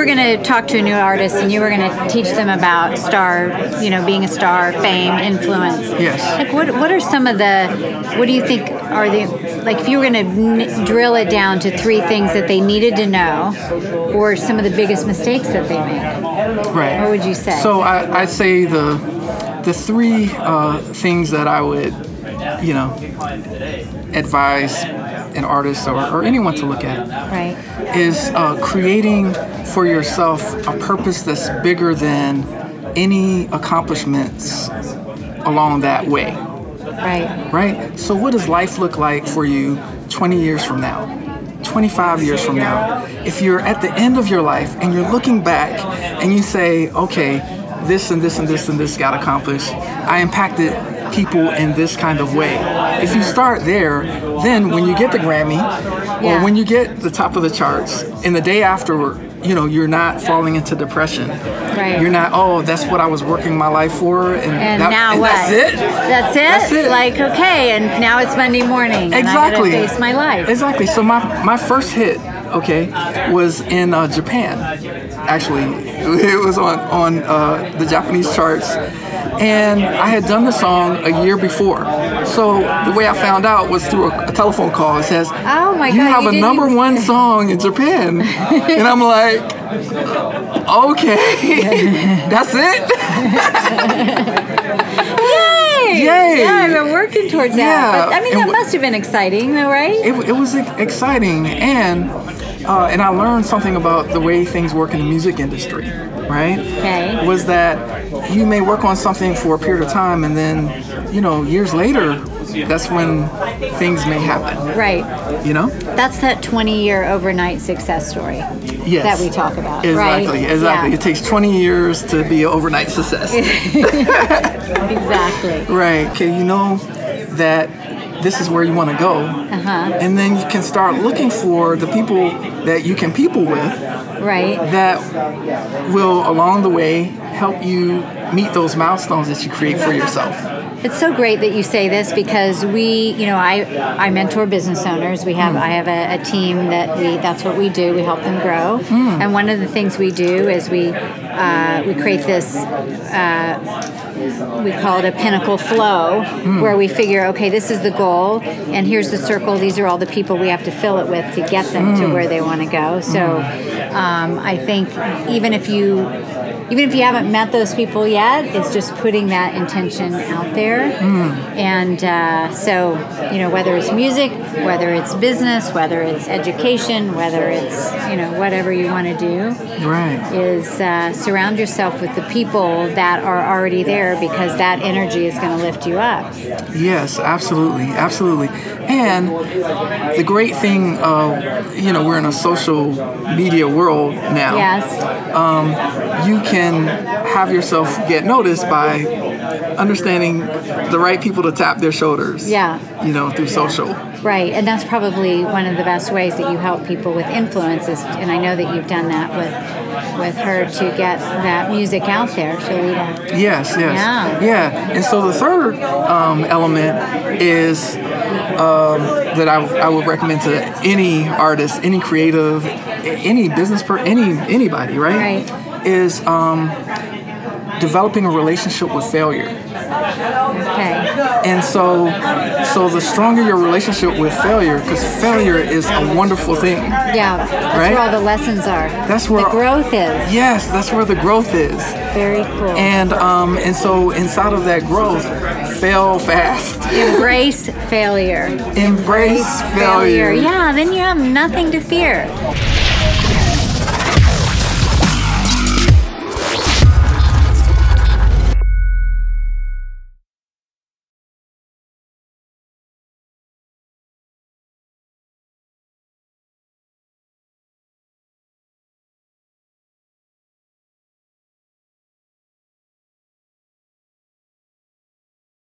going to talk to a new artist and you were going to teach them about being a star, fame, influence. Yes. Like what are some of what do you think are like if you were going to drill it down to 3 things that they needed to know, or some of the biggest mistakes that they make? Right. What would you say? So I'd say the 3 things that I would, advise an artist or anyone to look at, right, is creating for yourself a purpose that's bigger than any accomplishments along that way. Right. Right? So what does life look like for you 20 years from now? 25 years from now? If you're at the end of your life and you're looking back and you say, okay, this and this and this and this got accomplished. I impacted people in this kind of way. If you start there, then when you get the Grammy or when you get the top of the charts, and the day after, you're not falling into depression. Right. You're not, that's what I was working my life for, and now what? That's it. That's it. Like, okay, and now it's Monday morning, and exactly. I gotta face my life. Exactly. So my first hit, was in Japan. Actually, it was on the Japanese charts, and I had done the song a year before. So the way I found out was through a telephone call. It says, "Oh my God, you have a number 1 song in Japan," and I'm like, "Okay, that's it." Yay! Yeah, I've been working towards that. Yeah. But, that must have been exciting, though, right? It was exciting, and I learned something about the way things work in the music industry, right? Okay. Was that you may work on something for a period of time, and then, years later, that's when things may happen. Right. That's that 20-year overnight success story that we talk about. Exactly, right? Exactly. Yeah. It takes 20 years to be an overnight success. Exactly. Right. Okay, you know that this is where you want to go. And then you can start looking for the people that you can people with. Right. That will, along the way, help you meet those milestones that you create for yourself. It's so great that you say this, because I mentor business owners. I have a team that's what we do. We help them grow. And one of the things we do is we create this, we call it a pinnacle flow, where we figure, okay, this is the goal, and here's the circle. These are all the people we have to fill it with to get them to where they want to go. So I think even if you haven't met those people yet, it's just putting that intention out there. And so, whether it's music, whether it's business, whether it's education, whether it's, whatever you want to do, is surround yourself with the people that are already there, because that energy is going to lift you up. Yes, absolutely. Absolutely. And the great thing, we're in a social media world now. Yes. You can have yourself get noticed by understanding the right people to tap their shoulders. Yeah. Through social. Right, and that's probably one of the best ways that you help people with influences. And I know that you've done that with her to get that music out there, Shalita. Yes. Yeah. And so the third element is that I would recommend to any artist, any creative, any business person, anybody, right? Is developing a relationship with failure. Okay. And so the stronger your relationship with failure, because failure is a wonderful thing. Yeah, that's where all the lessons are. That's where the growth is. Yes, that's where the growth is. Very cool. And so inside of that growth, fail fast. Embrace failure. Embrace failure. Yeah, then you have nothing to fear.